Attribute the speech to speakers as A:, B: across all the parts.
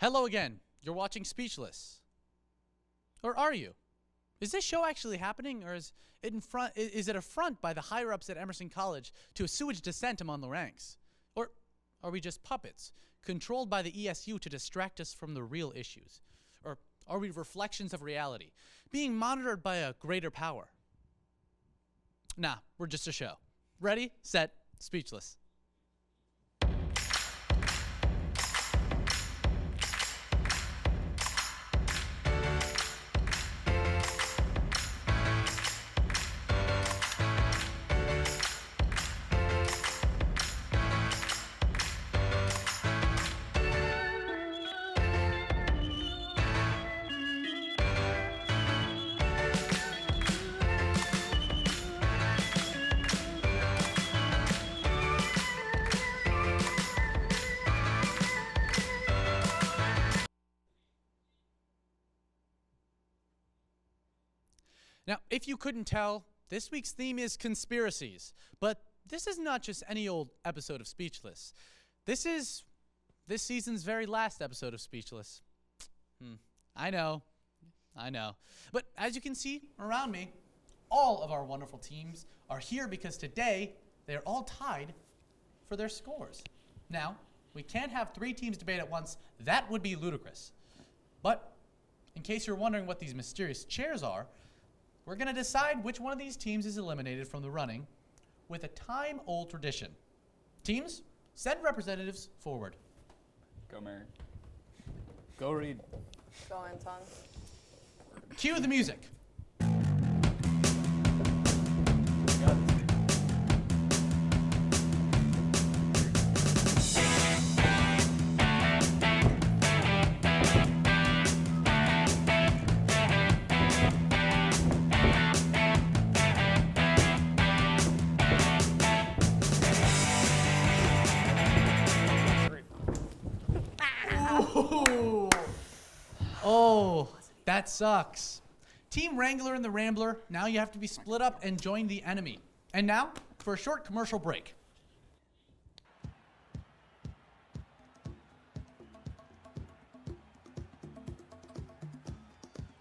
A: Hello again. You're watching Speechless. Or are you? Is this show actually happening, or is it a front by the higher-ups at Emerson College to a sewage descent among the ranks? Or are we just puppets, controlled by the ESU to distract us from the real issues? Or are we reflections of reality, being monitored by a greater power? Nah, we're just a show. Ready, set, Speechless. Now, if you couldn't tell, this week's theme is conspiracies. But this is not just any old episode of Speechless. This is this season's very last episode of Speechless. I know. But as you can see around me, all of our wonderful teams are here because today they're all tied for their scores. Now, we can't have 3 teams debate at once. That would be ludicrous. But in case you're wondering what these mysterious chairs are, we're going to decide which one of these teams is eliminated from the running with a time-old tradition. Teams, send representatives forward.
B: Go, Mary. Go, Reed.
C: Go, Anton.
A: Cue the music. Oh, that sucks. Team Wrangler and the Rambler, now you have to be split up and join the enemy. And now, for a short commercial break.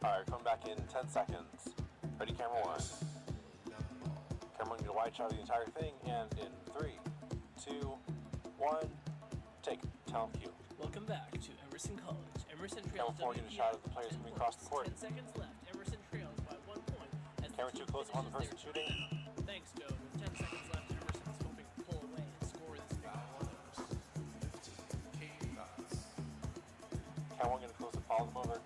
D: Alright, coming back in 10 seconds. Ready, camera 1. Camera 1, get a wide shot of the entire thing, and in 3, 2, 1, take. Tell them cue.
E: Welcome back to Emerson College. Emerson trails
D: Camera 4, get a shot of the players moving across the court.
E: 10 seconds left. Emerson trails by 1 point. As the
D: Camera 2,
E: team
D: close upon the
E: finishes
D: person
E: their
D: shooting.
E: timeout. Thanks, Joe. With 10 seconds left, Emerson is hoping to pull away and score this big one.
D: Camera 1, get a close up, follow them over.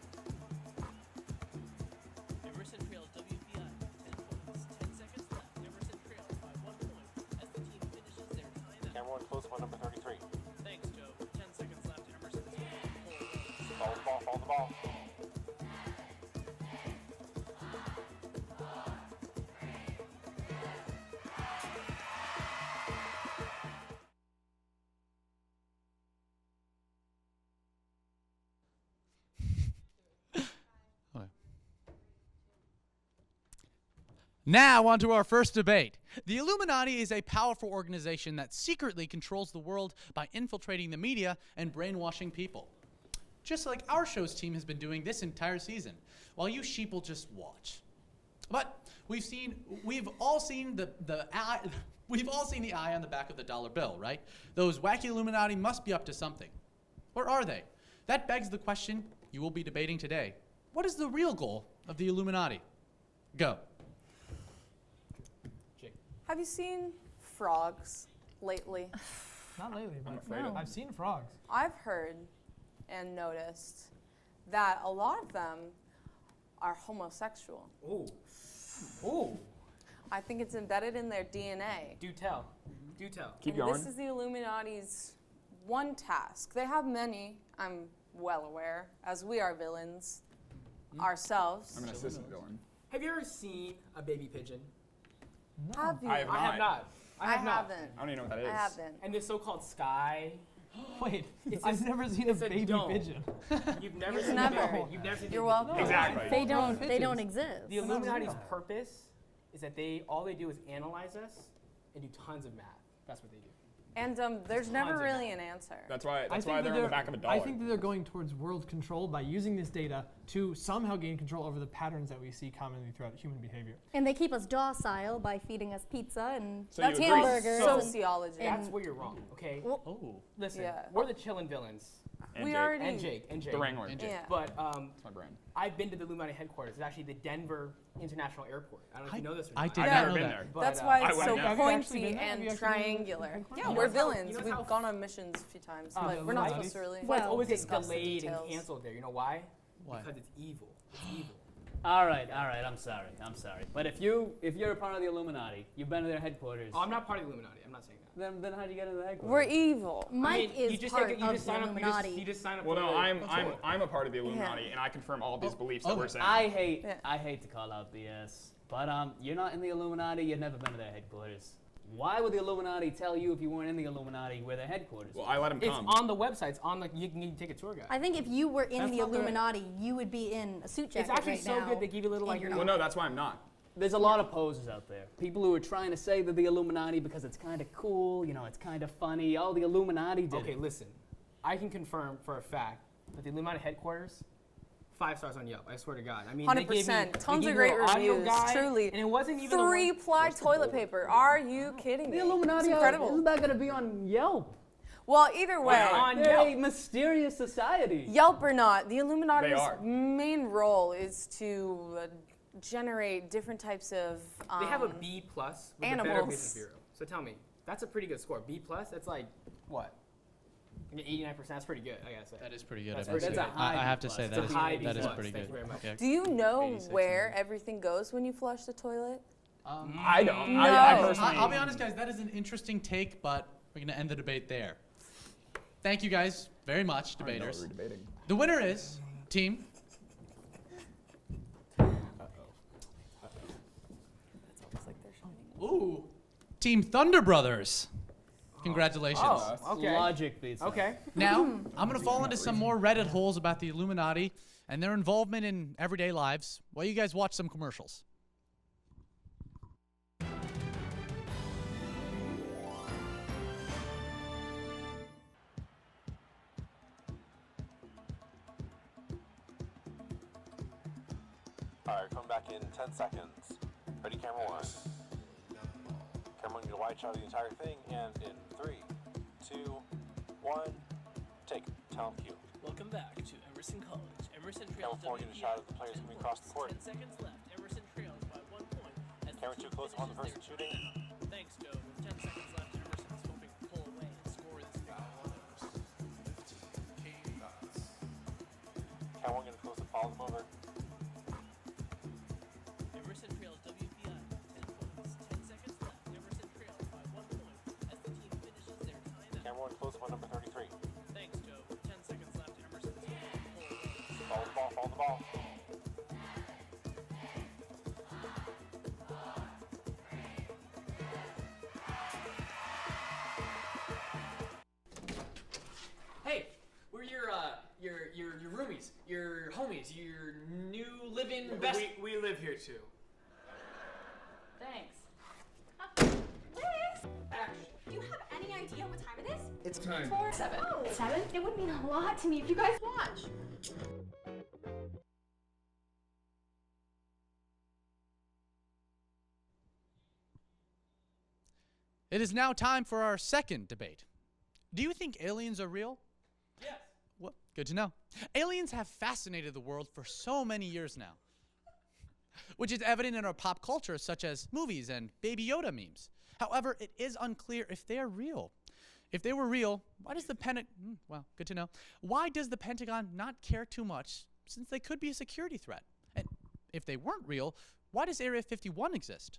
E: Emerson trails WPI by 10 points. 10 seconds left. Emerson trails by 1 point as the team finishes their timeout.
D: Camera 1, close up on number 33.
E: Thanks, Joe. With 10 seconds left, Emerson is hoping to pull away.
D: Follow the ball, follow the ball.
A: Now, on to our first debate. The Illuminati is a powerful organization that secretly controls the world by infiltrating the media and brainwashing people. Just like our show's team has been doing this entire season, while you sheep will just watch. But we've all seen the eye on the back of the dollar bill, right? Those wacky Illuminati must be up to something. Or are they? That begs the question you will be debating today. What is the real goal of the Illuminati? Go.
C: Have you seen frogs lately?
F: Not lately, but
B: I'm afraid of
F: I've seen frogs.
C: I've heard and noticed that a lot of them are homosexual.
F: Ooh. Ooh.
C: I think it's embedded in their DNA.
F: Do tell. Do tell.
B: Keep
C: And
B: going.
C: this is the Illuminati's one task. They have many, I'm well aware, as we are villains ourselves.
B: I'm an assistant villain.
F: Have you ever seen a baby pigeon?
C: Have you?
B: I have
F: I have not.
C: I
F: have not.
C: haven't.
B: I don't even know what that is.
C: I haven't.
F: And the so-called sky.
G: Wait,
F: It's
G: I've
F: just-
G: never seen a
F: it's a
G: baby
F: dome.
G: pigeon.
F: You've never
C: You've
F: seen
C: never.
F: a baby pigeon. You've never seen a
C: You're
F: baby
C: welcome.
F: pigeon.
B: Exactly.
H: They don't.
G: pigeons.
H: They don't exist.
F: The Illuminati's purpose is that all they do is analyze us and do tons of math. That's what they do.
C: And there's never
F: Tons of
C: really an answer.
B: That's why.
G: I
B: That's
G: think
B: why
G: that
B: they're on the back of a dollar.
G: I think that they're going towards world control by using this data to somehow gain control over the patterns that we see commonly throughout human behavior.
H: And they keep us docile by feeding us pizza and
B: So you
C: That's
B: agree.
H: hamburgers. and-
C: sociology.
F: That's where you're wrong, okay?
A: Oh.
F: Listen,
C: Yeah.
F: we're the chillin' villains.
B: And
C: we
B: Jake.
C: already.
F: And Jake.
B: The Wrangler.
A: And Jake.
C: Yeah.
F: But
B: That's my brain.
F: I've been to the Illuminati headquarters. It's actually the Denver International Airport. I don't know if you know this or
A: I
F: not.
A: did
B: I've
A: not
B: never
A: know
B: been
A: that.
B: there.
F: But,
C: That's why
B: I
C: it's
B: went
C: so
B: there.
G: Have you actually
C: pointy
G: been there? Have
C: and
G: you actually been
C: triangular.
G: to the
C: Yeah,
G: headquarters?
C: we're
F: You know how-
C: villains.
F: you know
C: We've
F: how-
C: gone on missions a few times,
F: Oh,
C: but we're not
F: right.
C: supposed to really.
F: But it's always gets
C: discuss the
F: delayed and
C: details.
F: canceled there. You know why?
A: Why?
F: Because it's evil. It's evil.
I: All right, I'm sorry. But if you're a part of the Illuminati, you've been to their headquarters,
F: Oh, I'm not part of the Illuminati. I'm not saying that.
I: then how'd you get into the headquarters?
C: We're evil.
H: Mike
F: you
H: is
F: just
H: part
F: take it, you
H: of
F: just
H: the
F: sign up,
H: Illuminati.
F: You just sign up.
B: Well,
F: for
B: no,
F: the-
B: I'm a part of the Illuminati, and I confirm all these beliefs that we're saying.
I: I hate
C: Yeah.
I: I hate to call out BS, but you're not in the Illuminati. You've never been to their headquarters. Why would the Illuminati tell you if you weren't in the Illuminati where their headquarters?
B: Well, I let him
F: It's
B: come.
F: on the website. It's on the. You can take a tour guide.
H: I think if you were in
F: That's
H: the
F: not the-
H: Illuminati, you would be in a suit jacket
F: It's actually
H: right
F: so
H: now.
F: good they give you a little like you're
H: and
F: not.
B: Well, no, that's why I'm not.
I: There's a lot of posers out there. People who are trying to say they're the Illuminati because it's kind of cool, it's kind of funny. Oh, the Illuminati did
F: Okay,
I: it.
F: listen. I can confirm for a fact that the Illuminati headquarters, 5 stars on Yelp. I swear to God. I mean, they gave me
C: 100%.
F: they
C: Tons
F: gave
C: of
F: me
C: great
F: an audio
C: reviews.
F: guide,
C: Truly.
F: and it wasn't even the one-
C: 3-ply toilet paper. Are you kidding me?
I: The Illuminati,
C: It's incredible.
I: isn't that going to be on Yelp?
C: Well, either way,
F: on
I: They're a
F: Yelp.
I: mysterious society.
C: Yelp or not, the Illuminati's
B: They are.
C: main role is to generate different types of.
F: They have a B plus with the Better
C: animals.
F: Business Bureau. So tell me, that's a pretty good score. B plus. That's like what? Like 89%. That's pretty good. I gotta say.
A: That is pretty good.
F: That's
A: I must
F: pretty
A: say.
F: good.
I: That's a high
A: I have to
I: B
A: say
I: plus.
A: that
F: It's
A: is
F: a high B
A: that is
F: plus.
A: pretty
F: Thank
A: good.
F: you very much.
A: Okay.
C: Do you know
A: 86
C: where
A: million.
C: everything goes when you flush the toilet?
B: I don't.
C: No.
B: I personally.
A: I'll be honest, guys. That is an interesting take, but we're gonna end the debate there. Thank you guys very much,
B: I don't know what
A: debaters.
B: we're debating.
A: The winner is team. Ooh, Team Thunder Brothers. Congratulations.
F: Oh, okay.
I: Logic beats that.
F: Okay.
A: Now, I'm going to fall into some more Reddit holes about the Illuminati and their involvement in everyday lives while you guys watch some commercials.
D: Alright, coming back in 10 seconds. Ready, camera one. Camera one, you wide shot of the entire thing, and in 3, 2, 1, take. Tell them cue.
E: Welcome back to Emerson College. Emerson trails
D: Camera 4, get a
E: WPI
D: shot of the
E: by
D: players
E: 10
D: coming across the
E: points.
D: court.
E: 10 seconds left. Emerson trails by 1 point. As the
D: Camera
E: team
D: 2, close upon the
E: finishes
D: person
E: their
D: shooting.
E: timeout. Thanks, Joe. With 10 seconds left, Emerson is hoping to pull away and score this thing.
D: Camera 1, get close and follow them over.
E: Emerson trails WPI by 10 points. 10 seconds left. Emerson trails by 1 point. As the team finishes their timeout.
D: Camera 1, close up on number 33.
E: Thanks, Joe. With 10 seconds left, Emerson is hoping to pull away.
D: Follow the ball, follow the ball.
J: Hey, we're your roomies, your homies, your new living best.
F: We live here too.
K: Thanks. Liz! Do you have any idea what time it is?
B: It's time.
K: 7. Oh, 7? It would mean a lot to me if you guys watch.
A: It is now time for our second debate. Do you think aliens are real?
E: Yes.
A: Well, good to know. Aliens have fascinated the world for so many years now, which is evident in our pop culture, such as movies and Baby Yoda memes. However, it is unclear if they are real. If they were real, why does the Pentagon? Well, good to know. Why does the Pentagon not care too much, since they could be a security threat? And if they weren't real, why does Area 51 exist?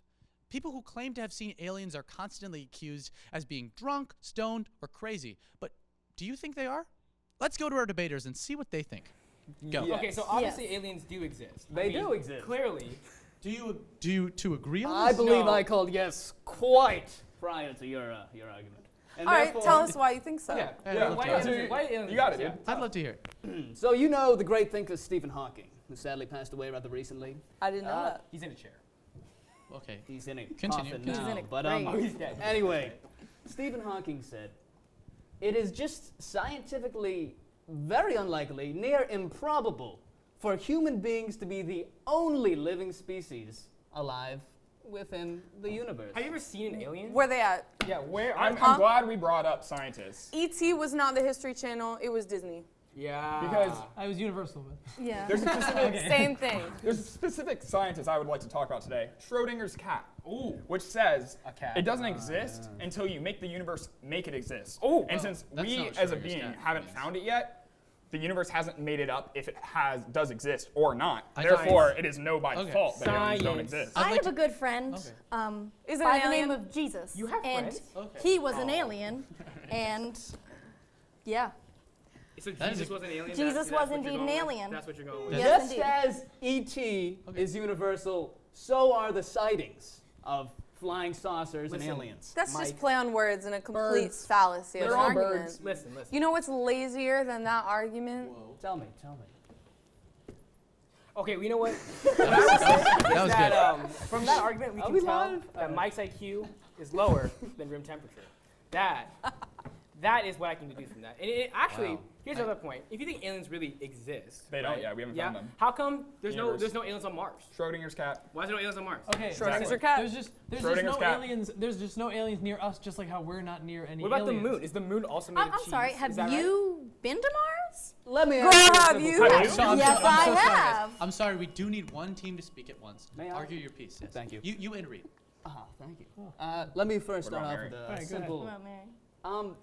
A: People who claim to have seen aliens are constantly accused as being drunk, stoned, or crazy. But do you think they are? Let's go to our debaters and see what they think. Go.
B: Yeah.
F: Okay, so obviously aliens do exist.
I: They do exist.
F: Clearly.
A: Do you two agree on
I: I
A: this?
I: believe
F: No.
I: I called yes quite prior to your argument. And
C: All right,
I: therefore-
C: tell us why you think so.
F: Yeah.
A: Hey,
F: yeah.
A: look,
F: Why
A: Johnson.
F: aliens? Why aliens?
B: You got it,
F: Yeah.
B: dude.
A: I'd love to hear it.
I: So you know the great thinker Stephen Hawking, who sadly passed away rather recently.
C: I didn't know that.
F: He's in a chair.
A: Okay.
I: He's in a
A: Continue,
I: coffin
A: continue.
I: now.
H: in a
I: but
F: Oh, he's dead.
I: anyway, Stephen Hawking said, "It is just scientifically very unlikely, near improbable, for human beings to be the only living species alive within the universe."
F: Have you ever seen an alien?
C: Where they at?
F: Yeah, where?
B: I'm glad we brought up scientists.
C: E.T. was not the History Channel, it was Disney.
F: Yeah.
B: Because
G: I was Universal, but
H: Yeah.
B: there's a specific
C: Same thing.
B: There's a specific scientist I would like to talk about today, Schrodinger's cat,
F: Ooh.
B: which says
F: A cat.
B: it doesn't exist until you make the universe make it exist.
F: Ooh.
B: And since
A: That's
B: we
A: not what
B: as a
A: Schrodinger's
B: being
A: cat
B: haven't
A: means.
B: found it yet, the universe hasn't made it up if it does exist or not.
A: I
B: Therefore,
F: Science.
B: it is no by
A: Okay.
B: default that aliens don't
F: Science.
B: exist.
H: I
A: like
H: have
A: to-
H: a good friend
C: Is it
H: by
C: an
H: the name
C: alien?
H: of Jesus.
F: You have
H: and
F: friends?
A: Okay.
H: he was an alien, and yeah.
F: So
A: That is
F: Jesus
A: a-
F: was an alien?
H: Jesus
F: that's
H: was
F: what you're
H: indeed
F: going
H: an
F: with?
H: alien.
F: That's what you're going with.
H: Yes,
I: Just
H: indeed.
I: as E.T. is universal, so are the sightings of flying saucers
F: Listen.
I: and aliens.
C: That's just
F: Mike.
C: play on words and a complete
B: Birds.
C: fallacy of
B: They're
C: an
B: all
C: argument.
B: birds.
F: Listen.
C: You know what's lazier than that argument?
I: Tell me.
F: Okay, well, you know what?
A: That was
F: that,
A: good.
F: From that argument, we
I: Are
F: can
I: we
F: tell
I: live?
F: that Mike's IQ is lower than room temperature. That is what I can deduce from that. And actually,
A: Wow.
F: here's another point. If you think aliens really exist,
B: They don't,
F: right?
B: yeah, we haven't found them.
F: How come there's
B: Universe.
F: no aliens on Mars?
B: Schrodinger's cat.
F: Why is there no aliens on Mars?
G: okay.
C: Schrodinger's
B: Exactly.
C: cat.
G: There's just
B: Schrodinger's
G: no
B: cat.
G: aliens. There's just no aliens near us, just like how we're not near any.
F: What about
G: aliens.
F: the moon? Is the moon also made of
H: I'm
F: cheese?
H: sorry.
F: Is
H: Have
F: that right?
H: you been to Mars?
I: Let me
C: Girl,
I: ask you a
C: have
I: simple
C: you?
I: question.
B: Have you?
A: I'm
H: Yes,
A: so
H: I
A: sorry, guys.
H: have.
A: I'm sorry. We do need one team to speak at once.
I: May I?
A: Argue your piece. Yes.
I: Thank you.
A: You and Reed.
I: Thank you. Let me first
B: What
I: start
B: about
I: off
B: Mary?
I: with a
G: Alright, go
I: simple.
H: Well, Mary.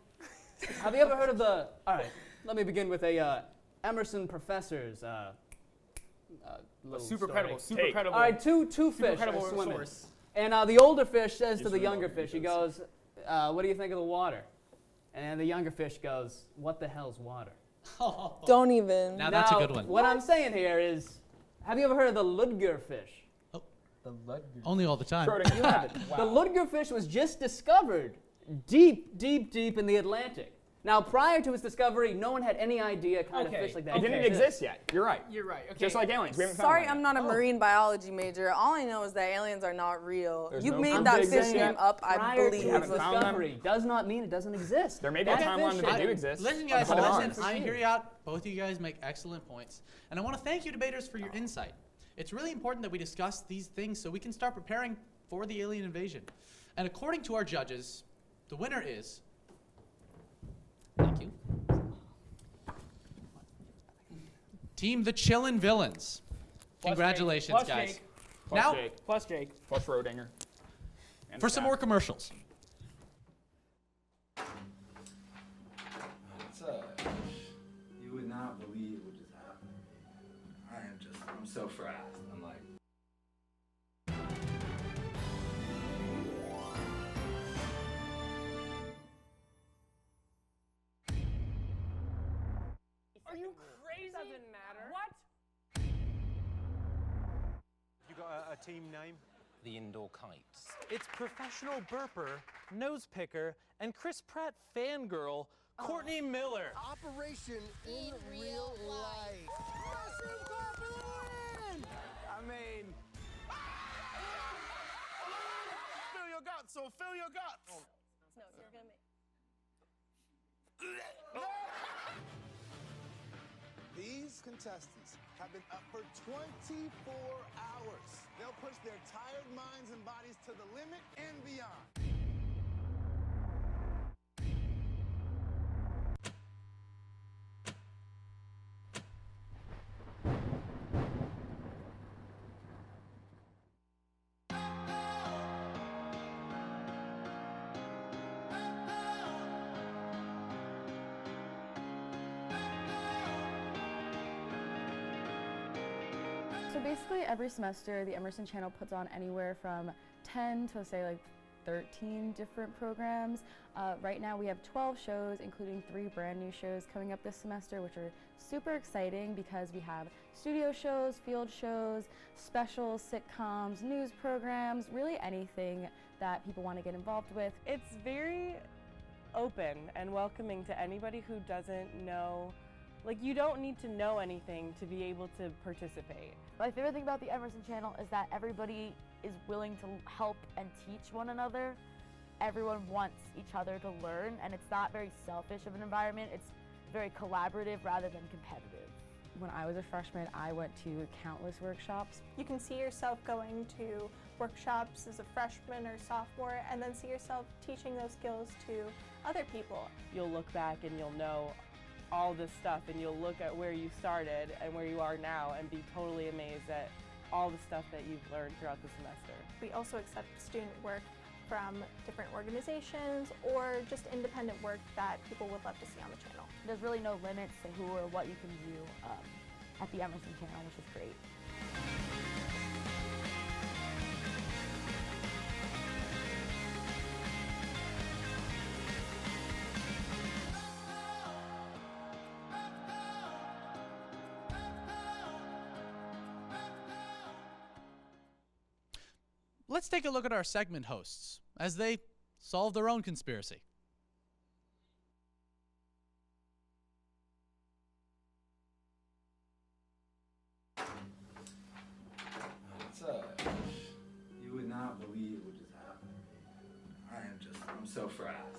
I: Have you ever heard of the? All right, let me begin with a Emerson professor's little
F: Super
I: story.
F: credible. Super
B: Take.
F: credible.
I: All right, two
F: super
I: fish are
F: credible
I: swimming,
F: source.
I: and the older fish says to
B: Just
I: the
B: read
I: younger
B: all the
I: fish, he
B: details.
I: goes, "What do you think of the water?" And the younger fish goes, "What the hell's water?"
C: Don't even.
A: Now that's a
I: Now,
A: good one.
I: What I'm saying here is, have you ever heard of the Ludger fish?
A: Only all the time.
B: Schrodinger's
I: You
B: cat.
I: haven't. The Ludger fish was just discovered deep in the Atlantic. Now, prior to its discovery, no one had any idea kind
F: Okay,
I: of fish like that
B: It didn't exist yet. You're right.
F: You're right. Okay.
B: Just like aliens. We haven't found
C: Sorry,
B: one
C: I'm
B: yet.
C: not a marine biology major. All I know is that aliens are not real.
B: There's
C: You
B: no
C: made
B: proof
C: that
B: they
C: fish
B: exist
C: name
B: yet.
C: up, I
I: Prior
C: believe.
I: to its
B: haven't found them.
I: discovery does not mean it doesn't exist.
B: There may be a
I: That
B: timeline
I: fish
B: that they do
I: is-
B: exist.
A: Listen, guys,
B: on
A: listen.
B: Mars.
A: I hear you out. Both of you guys make excellent points. And I want to thank you, debaters, for your insight. It's really important that we discuss these things so we can start preparing for the alien invasion. And according to our judges, the winner is. Thank you. Team the Chillin' Villains.
F: Plus
A: Congratulations,
F: Jake. Plus
A: guys.
F: Jake.
B: Plus
A: Now,
B: Jake.
F: Plus Jake.
B: Plus Schrodinger. And
A: for
B: his
A: some
B: cat.
A: more commercials.
L: You would not believe what just happened. I'm so frazzed. I'm like.
F: Are you crazy? Doesn't matter. What?
M: You got a team name?
N: The Indoor Kites.
M: It's professional burper, nose picker, and Chris Pratt fangirl, Courtney Miller.
O: Operation in real life. I mean, fill your guts, so fill your guts.
H: No, you're gonna make.
O: These contestants have been up for 24 hours. They'll push their tired minds and bodies to the limit and beyond.
P: So basically every semester the Emerson Channel puts on anywhere from 10 to say like 13 different programs. Right now we have 12 shows, including 3 brand new shows coming up this semester, which are super exciting because we have studio shows, field shows, specials, sitcoms, news programs, really anything that people want to get involved with.
Q: It's very open and welcoming to anybody who doesn't know. Like, you don't need to know anything to be able to participate.
R: My favorite thing about the Emerson Channel is that everybody is willing to help and teach one another.
P: everyone wants each other to learn, and it's not very selfish of an environment. It's very collaborative rather than competitive. When I was a freshman, I went to countless workshops.
K: You can see yourself going to workshops as a freshman or sophomore, and then see yourself teaching those skills to other people.
Q: You'll look back and you'll know all this stuff, and you'll look at where you started and where you are now and be totally amazed at all the stuff that you've learned throughout the semester.
K: We also accept student work from different organizations or just independent work that people would love to see on the channel.
P: There's really no limits to who or what you can do at the Emerson channel, which is great.
A: Let's take a look at our segment hosts as they solve their own conspiracy.
L: What's up? You would not believe what just happened to me. I'm so frazzed.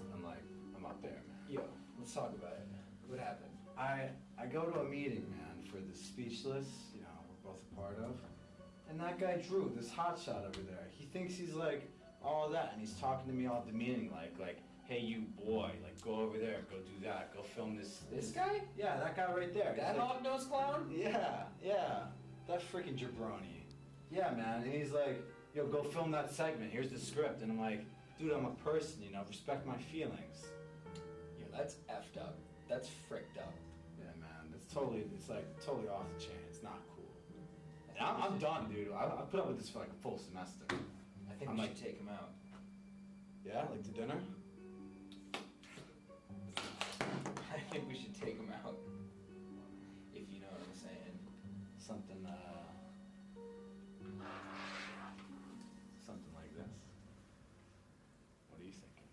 L: I'm up there, man.
R: Yo, let's talk about it. What happened?
L: I go to a meeting, man, for the Speechless, we're both a part of. And that guy Drew, this hotshot over there, he thinks he's like all that, and he's talking to me all demeaning, like, hey, you boy, like, go over there, go do that, go film this.
R: This guy?
L: Yeah, that guy right there.
R: That
L: He's like,
R: hog-nosed clown?
L: Yeah, that freaking jabroni. Yeah, man, and he's like, yo, go film that segment, here's the script. And I'm like, dude, I'm a person, respect my feelings.
R: Yo, that's effed up. That's fricked up.
L: Yeah, man, it's totally off the chain, it's not cool. I'm done, dude. I put up with this for like a full semester.
R: I think we should take him out.
L: Yeah, like to dinner?
R: I think we should take him out. If you know what I'm saying.
L: Something like this. What are you thinking?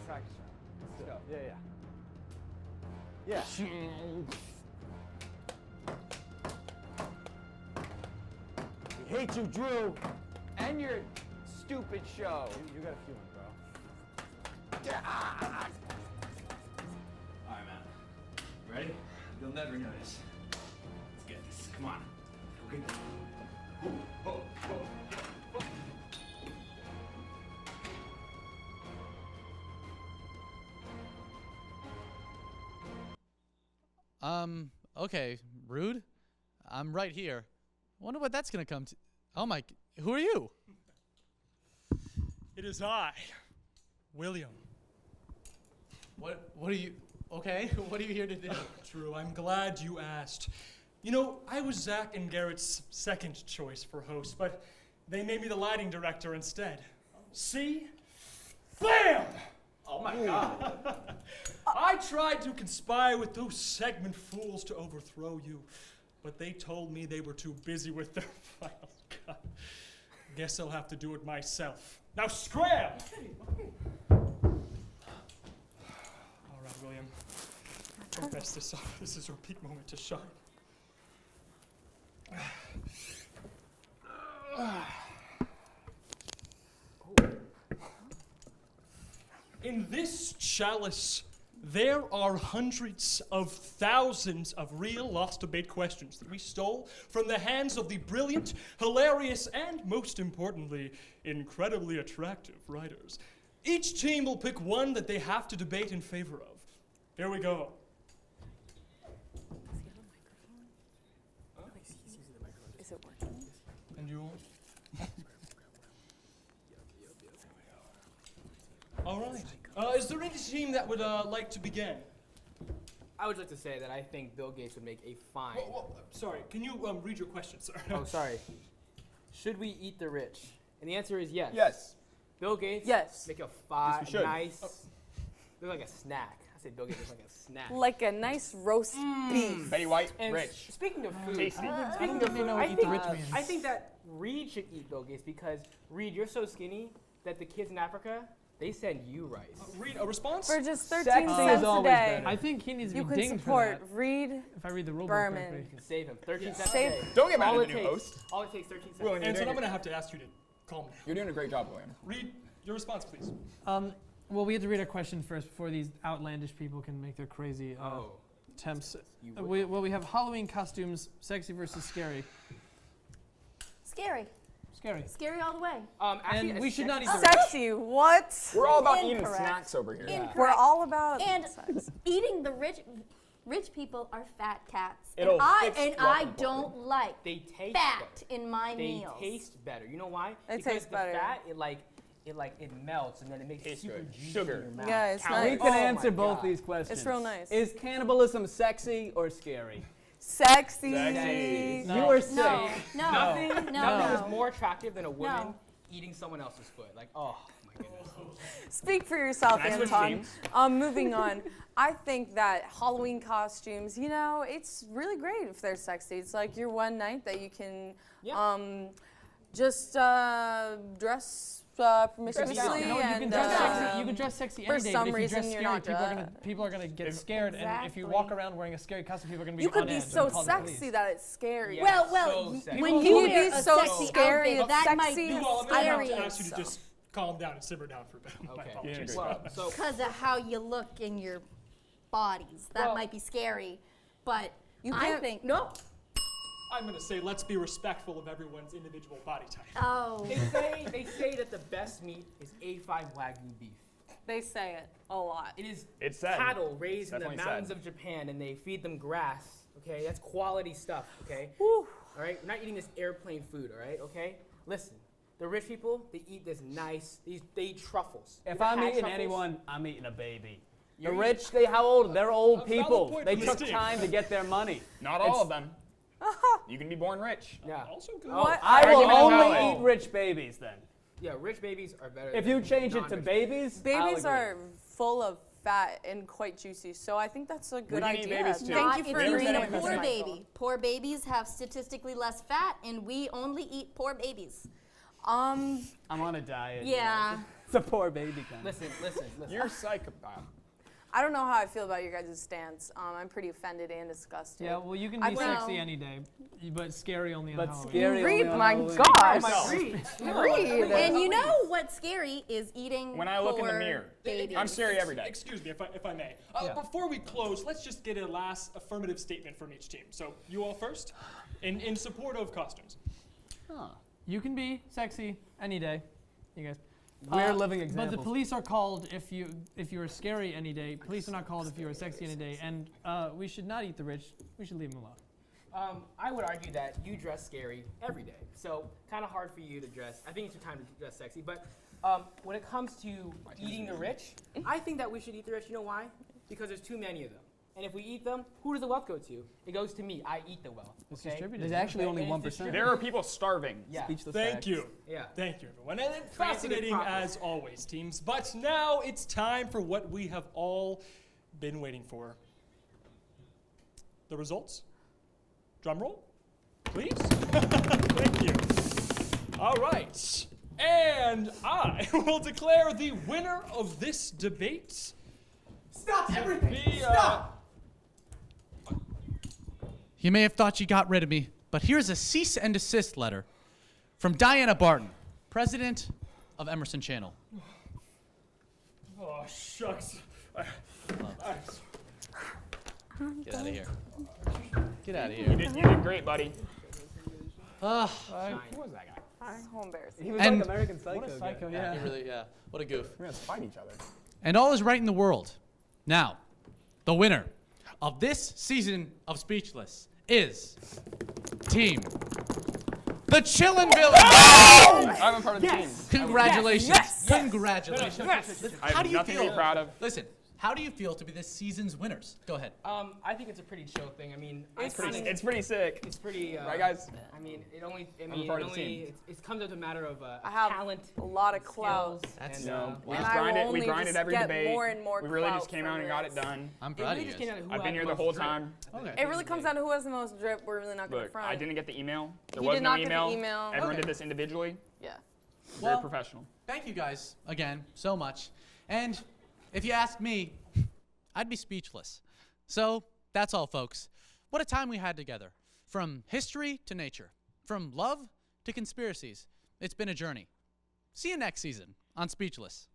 F: Practice round. Let's go.
L: Yeah.
F: We hate you, Drew. And your stupid show.
L: You got a feeling, bro. Alright, man. Ready?
R: You'll never notice.
L: Let's get this. Come on. Go get this.
A: Okay, rude. I'm right here. Wonder what that's gonna come to. Oh my, who are you?
S: It is I, William.
A: What are you, okay, what are you here to do?
S: Drew, I'm glad you asked. I was Zach and Garrett's second choice for host, but they made me the lighting director instead. See? BAM!
F: Oh my God.
S: I tried to conspire with those segment fools to overthrow you, but they told me they were too busy with their files. God. Guess I'll have to do it myself. Now scram! All right, William. Don't mess this up. This is your peak moment to shine. In this chalice, there are hundreds of thousands of real lost debate questions that we stole from the hands of the brilliant, hilarious, and most importantly, incredibly attractive writers. Each team will pick one that they have to debate in favor of. Here we go.
C: Is it working?
S: And you all? All right. Is there any team that would like to begin?
F: I would like to say that I think Bill Gates would make a fine.
S: Sorry, can you read your question, sir?
F: Oh, sorry. Should we eat the rich? And the answer is yes.
B: Yes.
F: Bill Gates.
C: Yes.
F: Make a
B: Yes, we should.
F: nice. Look like a snack. I say Bill Gates looks like a snack.
C: Like a nice roast beef.
B: Betty White,
F: And
B: rich.
F: Speaking of food,
B: Tasty.
F: speaking of food, I think that Reed should eat Bill Gates because Reed, you're so skinny that the kids in Africa, they send you rice.
S: Reed, a response?
C: For just 13
F: Sexy
C: cents
F: is
C: a
F: always
C: day.
F: better.
G: I think he needs to
C: You
G: be
C: can
G: dinged
C: support
G: for that.
C: Reed
G: If I read the rule book
C: Berman.
G: correctly.
F: You can save him. 13 cents
C: Save-
F: a day.
B: Don't get mad
F: All
B: at
F: it
B: the new
F: takes-
B: host.
F: All it takes 13 cents.
B: William,
S: And so I'm going to have to ask you to calm down.
B: You're doing a great job, William.
S: Reed, your response, please.
G: Well, we have to read our question first before these outlandish people can make their crazy attempts. We have Halloween costumes, sexy versus scary.
H: Scary.
G: Scary.
H: Scary all the way.
F: Actually,
G: And
F: a
G: we should not eat the rich.
C: Sexy, what?
B: We're all about eating
H: Incorrect.
B: snacks over here.
H: Incorrect.
C: We're all about
H: And
C: sex.
H: eating the rich people are fat cats.
B: It'll
H: and
B: fix
H: I
B: welcome
H: don't like
F: They taste
H: fat
F: better.
H: in my
F: They
H: meals.
F: taste better. You know why?
C: They
F: because
C: taste
F: the
C: better.
F: fat, it melts and then it makes it
B: Tastes
F: super
B: good.
F: juicy
B: Sugar.
F: in your mouth.
C: Yeah, it's
B: Calories.
C: nice.
I: We can
F: Oh
I: answer
F: my
I: both
F: God.
I: these questions.
C: It's real nice.
I: Is cannibalism sexy or scary?
C: Sexy.
F: Sexy.
I: You are sick.
H: No, no,
F: Nothing,
H: no,
F: nothing
H: no.
F: is more attractive than a woman
H: No.
F: eating someone else's foot. Like, oh my goodness.
C: Speak for yourself,
B: Can I switch
C: Anton.
B: teams?
C: Moving on. I think that Halloween costumes, you know, it's really great if they're sexy. It's like your one night that you can just dress promiscuously
B: down.
G: You know, you can
C: and
G: dress sexy. You can dress sexy
C: for
G: any day,
C: some
G: but if you
C: reason
G: dress
C: you're
G: scary,
C: not
G: people are gonna get scared. And if you
H: Exactly.
G: walk around wearing a scary costume, people are gonna be
C: you could
G: on
C: be
G: edge
C: so
G: and call the
C: sexy
G: police.
C: that it's scary.
F: Yeah.
H: Well,
F: So
H: y-
F: sexy.
H: when
C: Can
H: you
C: you
H: wear
C: be
H: a
C: so
H: sexy
C: scary
H: outfit,
C: and
H: that might
C: sexy?
H: be
S: You all, I'm going to have
H: scary.
S: to ask you to just calm down and simmer down for a bit. My
F: Okay.
S: apologies.
B: Yeah,
F: So
H: because of how you look in your bodies. That
F: Well-
H: might be scary, but
C: You
H: I
C: can't-
H: think no.
S: I'm going to say let's be respectful of everyone's individual body type.
H: Oh,
F: they say that the best meat is A5 Wagyu beef.
C: They say it a lot.
F: It is
B: It's said.
F: cattle raised in the
B: Definitely
F: mountains
B: said.
F: of Japan, and they feed them grass. Okay, that's quality stuff. Okay,
C: Whew.
F: all right. We're not eating this airplane food. All right, okay. Listen, the rich people they eat this nice. They eat truffles. You
I: If
F: ever
I: I'm
F: had
I: eating
F: truffles?
I: anyone, I'm eating a baby. The
F: You're
I: rich, how old? They're old
S: valid
I: people.
S: point
I: They
S: from
I: took
S: this team.
I: time to get their money.
B: Not all of them. You can be born rich.
F: Yeah.
S: Also good.
C: What?
I: I will
B: Argument
I: only
B: valid.
I: eat rich babies then.
F: Yeah, rich babies are better.
I: If
F: than
I: you change it to
F: non-rich
I: babies, I'll
C: Babies
I: agree.
C: are full of fat and quite juicy, so I think that's a good
B: can eat
C: idea.
B: babies too.
C: Thank
H: not
C: you
H: if
C: for
H: you
B: never
H: eat
B: said
H: a
B: anything.
H: poor
C: Michael.
H: baby. Poor babies have statistically less fat, and we only eat poor babies.
I: I'm on a diet.
H: Yeah.
I: It's a poor baby kind.
F: Listen.
B: You're a psychopath.
C: I don't know how I feel about your guys' stance. I'm pretty offended and disgusted.
G: Yeah, well, you can
C: I
G: be
C: will-
G: sexy any day, but scary only on
I: But
G: Halloween.
I: scary.
C: Read,
I: only on
C: my
I: Halloween.
C: gosh.
F: Read.
H: And you know what's scary is eating
B: When I look in the
H: poor
B: mirror,
H: babies.
B: I'm scary every day.
S: Excuse me, if I may.
G: Yeah.
S: Before we close, let's just get a last affirmative statement from each team. So you all first, in support of costumes.
G: You can be sexy any day, you guys.
I: We're living
G: But
I: examples.
G: the police are called if you are scary any day. Police are not called if you are sexy any day. And we should not eat the rich. We should leave them alone.
F: I would argue that you dress scary every day, so kind of hard for you to dress. I think it's your time to dress sexy. But when it comes to eating the rich, I think that we should eat the rich. You know why? Because there's too many of them. And if we eat them, who does the wealth go to? It goes to me. I eat the wealth.
G: It's
F: Okay?
G: distributed.
I: There's actually only
F: And it's
I: 1%.
F: distributed.
B: There are people starving.
F: Yeah.
I: Speechless
S: Thank
I: facts.
S: you.
F: Yeah.
S: Thank you, everyone. And
F: Trying to get
S: fascinating
F: proper.
S: as always, teams. But now it's time for what we have all been waiting for. The results? Drum roll, please. Thank you. All right. And I will declare the winner of this debate.
F: Stop everything!
S: Stop!
A: you may have thought you got rid of me, but here's a cease and desist letter from Diana Barton, president of Emerson Channel.
S: Oh, shucks.
A: Get out of here. Get out of
B: You
A: here.
B: did great, buddy.
A: Who
B: was that guy?
C: So embarrassing.
I: He was
A: And-
I: like American Psycho.
G: What a psycho,
I: guy.
G: yeah.
A: He really, yeah. What a goof.
B: We're gonna fight each other.
A: And all is right in the world. Now, the winner of this season of Speechless is Team the Chillin' Villains.
B: I'm a part of the team.
A: Congratulations.
C: Yes.
A: Congratulations.
B: I
A: How
B: have
A: do you
B: nothing to
A: feel?
B: be proud of.
A: Listen, how do you feel to be this season's winners? Go ahead.
F: I think it's a pretty chill thing. I mean,
B: It's pretty sick.
F: It's pretty.
B: Right, guys?
F: I mean, it only. I
B: I'm
F: mean,
B: part
F: it
B: of the
F: only.
B: team.
F: It comes down to a matter of
C: I have
F: talent,
C: a lot of clout.
F: skills,
A: That's-
F: and,
B: No, we
C: And
B: just
C: I will
B: grinded. We
C: only
B: grinded
C: just
B: every
C: get
B: debate.
C: more and more
B: We really
C: clout
B: just came
C: from
B: out and got it
C: this.
B: done.
A: I'm
F: It
A: proud
F: really
A: of
F: just
A: you
F: came
A: guys.
F: down to who
B: I've been
F: had
B: here the
F: most
B: whole
F: drip.
B: time.
A: Okay.
C: It really comes down to who has the most drip. We're really not going to
B: Look,
C: front.
B: I didn't get the email. There
C: You
B: was
C: did
B: no
C: not get the
B: email.
C: email.
B: Everyone
A: Okay.
B: did this individually.
C: Yeah.
B: Very
A: Well,
B: professional.
A: Thank you guys again so much. And if you ask me, I'd be speechless. So that's all, folks. What a time we had together. From history to nature, from love to conspiracies. It's been a journey. See you next season on Speechless.